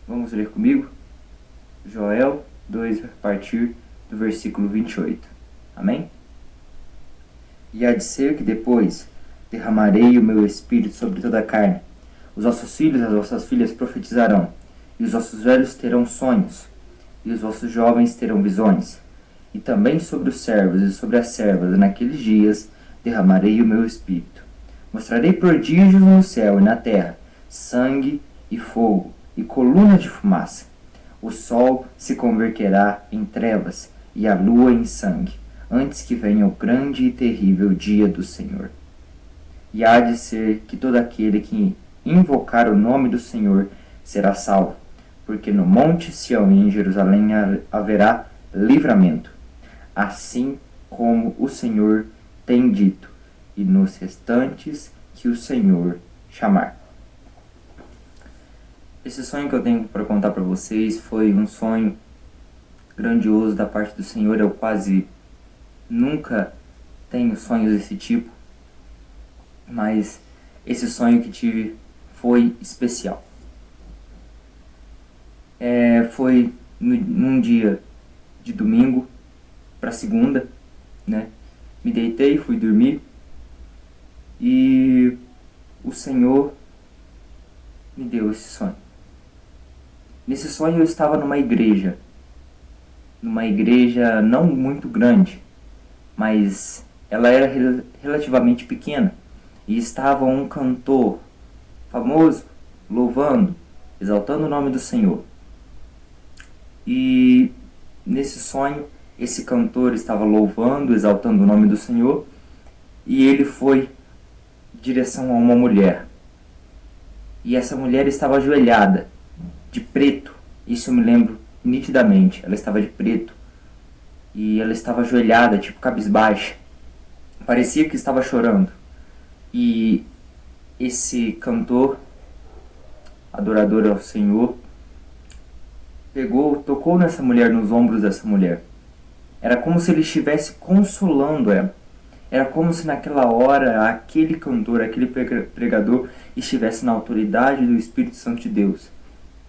Vamos ler comigo? Joel 2, a partir do versículo 28. Amém? E há de ser que depois derramarei o meu espírito sobre toda a carne. Os vossos filhos e as vossas filhas profetizarão, e os vossos velhos terão sonhos, e os vossos jovens terão visões. E também sobre os servos e sobre as servas, naqueles dias, derramarei o meu espírito. Mostrarei prodígios no céu e na terra, sangue e fogo, e colunas de fumaça. O sol se converterá em trevas, e a lua em sangue, antes que venha o grande e terrível dia do Senhor. E há de ser que todo aquele que invocar o nome do Senhor será salvo, porque no monte Sião e em Jerusalém haverá livramento, assim como o Senhor tem dito, e nos restantes que o Senhor chamar. Esse sonho que eu tenho para contar para vocês foi um sonho grandioso da parte do Senhor. Eu quase nunca tenho sonhos desse tipo, mas esse sonho que tive foi especial. Foi num dia de domingo para segunda, né? Me deitei, fui dormir e o Senhor me deu esse sonho. Nesse sonho eu estava numa igreja não muito grande, mas ela era relativamente pequena, e estava um cantor famoso louvando, exaltando o nome do Senhor. E nesse sonho, esse cantor estava louvando, exaltando o nome do Senhor, e ele foi em direção a uma mulher. E essa mulher estava ajoelhada, de preto. Isso eu me lembro nitidamente. Ela estava de preto. E ela estava ajoelhada, tipo cabisbaixa. Parecia que estava chorando. E esse cantor, adorador ao Senhor, tocou nessa mulher, nos ombros dessa mulher. Era como se ele estivesse consolando ela. Era como se naquela hora aquele cantor, aquele pregador estivesse na autoridade do Espírito Santo de Deus.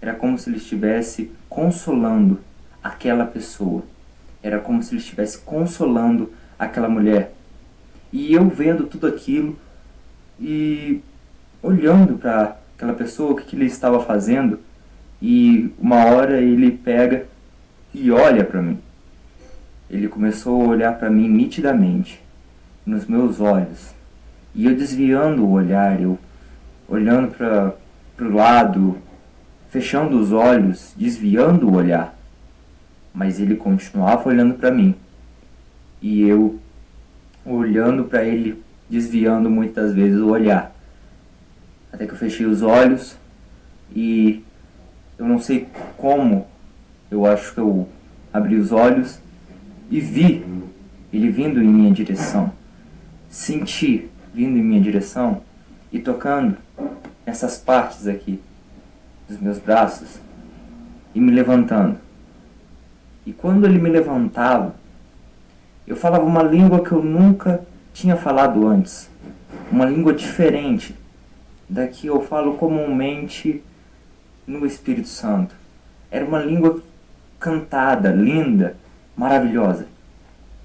Era como se ele estivesse consolando aquela pessoa. Era como se ele estivesse consolando aquela mulher. E eu vendo tudo aquilo e olhando para aquela pessoa, o que ele estava fazendo, e uma hora ele pega e olha para mim. Ele começou a olhar para mim nitidamente, nos meus olhos. E eu desviando o olhar, eu olhando para o lado, fechando os olhos, desviando o olhar. Mas ele continuava olhando para mim. E eu olhando para ele, desviando muitas vezes o olhar. Até que eu fechei os olhos e eu não sei como, eu acho que eu abri os olhos e vi ele vindo em minha direção. Senti vindo em minha direção e tocando nessas partes aqui dos meus braços e me levantando. E quando ele me levantava, eu falava uma língua que eu nunca tinha falado antes. Uma língua diferente da que eu falo comumente no Espírito Santo. Era uma língua cantada, linda, maravilhosa.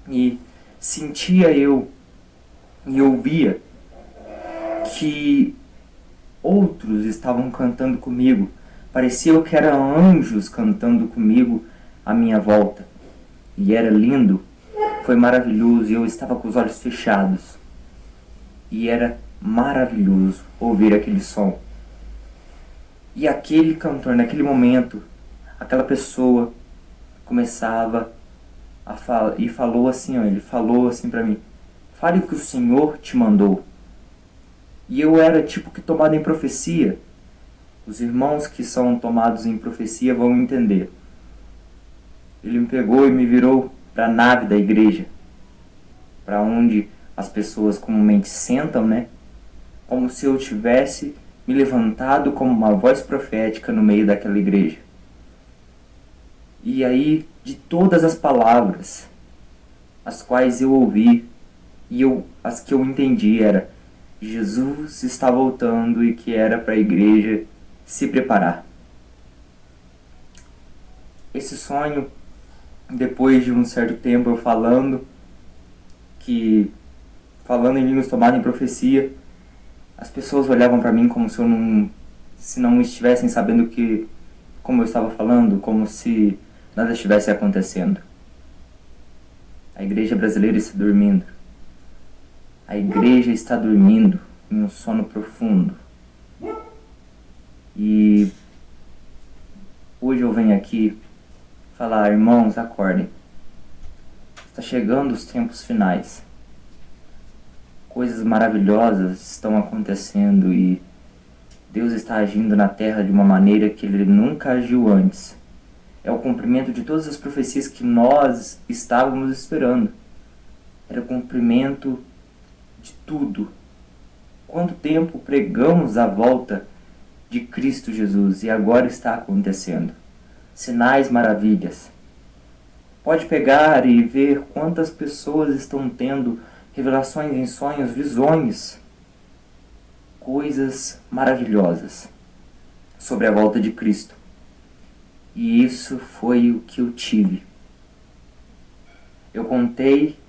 E sentia eu e ouvia que outros estavam cantando comigo. Parecia que eram anjos cantando comigo à minha volta. E era lindo, foi maravilhoso, e eu estava com os olhos fechados. E era maravilhoso ouvir aquele som. E aquele cantor, naquele momento, aquela pessoa começava a falar, e falou assim, ele falou assim para mim: fale o que o Senhor te mandou. E eu era tipo que tomado em profecia. Os irmãos que são tomados em profecia vão entender. Ele me pegou e me virou para a nave da igreja, para onde as pessoas comumente sentam, né? Como se eu tivesse me levantado como uma voz profética no meio daquela igreja. E aí, de todas as palavras as quais eu ouvi e as que eu entendi era: Jesus está voltando e que era para a igreja se preparar. esse sonho, depois de um certo tempo eu falando em línguas tomadas em profecia, as pessoas olhavam para mim como se não estivessem sabendo como eu estava falando, como se nada estivesse acontecendo. A igreja brasileira está dormindo. A igreja está dormindo em um sono profundo. E hoje eu venho aqui falar, irmãos, acordem. Está chegando os tempos finais. Coisas maravilhosas estão acontecendo e Deus está agindo na terra de uma maneira que Ele nunca agiu antes. É o cumprimento de todas as profecias que nós estávamos esperando. Era o cumprimento de tudo. Quanto tempo pregamos a volta de Cristo Jesus e agora está acontecendo. Sinais, maravilhas. Pode pegar e ver quantas pessoas estão tendo revelações em sonhos, visões, coisas maravilhosas sobre a volta de Cristo. E isso foi o que eu tive. Eu contei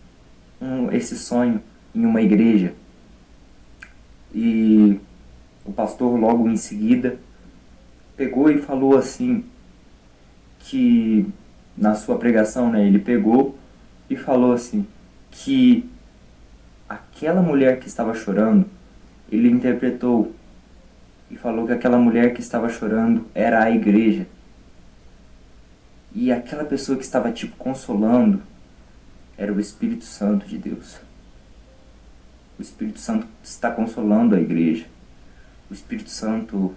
esse sonho em uma igreja e o pastor logo em seguida pegou e falou assim, que na sua pregação, né, ele pegou e falou assim, que aquela mulher que estava chorando, ele interpretou e falou que aquela mulher que estava chorando era a igreja. E aquela pessoa que estava consolando era o Espírito Santo de Deus. O Espírito Santo está consolando a igreja. O Espírito Santo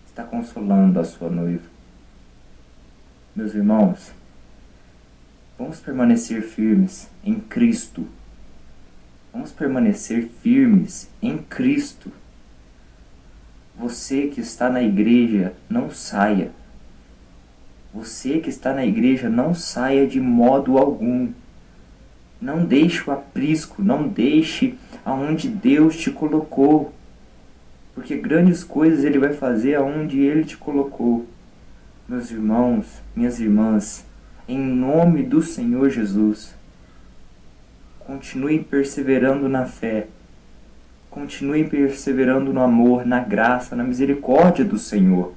está consolando a sua noiva. Meus irmãos, vamos permanecer firmes em Cristo. Vamos permanecer firmes em Cristo. Você que está na igreja, não saia. Você que está na igreja, não saia de modo algum. Não deixe o aprisco, não deixe aonde Deus te colocou. Porque grandes coisas Ele vai fazer aonde Ele te colocou. Meus irmãos, minhas irmãs, em nome do Senhor Jesus, continuem perseverando na fé. Continuem perseverando no amor, na graça, na misericórdia do Senhor.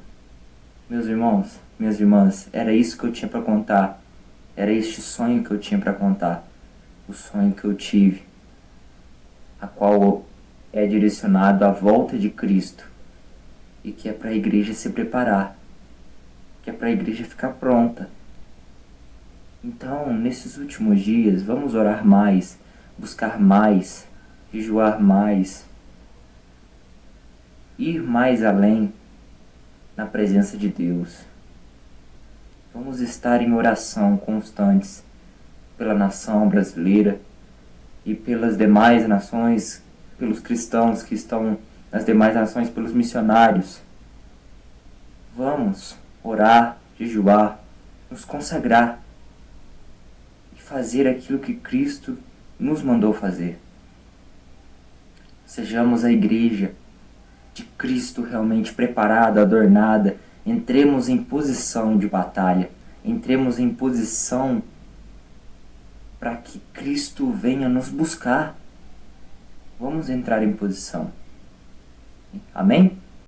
Meus irmãos, minhas irmãs, era isso que eu tinha para contar. Era este sonho que eu tinha para contar. O sonho que eu tive, a qual é direcionado à volta de Cristo. E que é para a igreja se preparar. Que é para a igreja ficar pronta. Então, nesses últimos dias, vamos orar mais, buscar mais, jejuar mais, ir mais além na presença de Deus. Vamos estar em oração constantes pela nação brasileira e pelas demais nações, pelos cristãos que estão nas demais nações, pelos missionários. Vamos orar, jejuar, nos consagrar e fazer aquilo que Cristo nos mandou fazer. Sejamos a igreja de Cristo realmente preparada, adornada. Entremos em posição de batalha. Entremos em posição para que Cristo venha nos buscar. Vamos entrar em posição. Amém?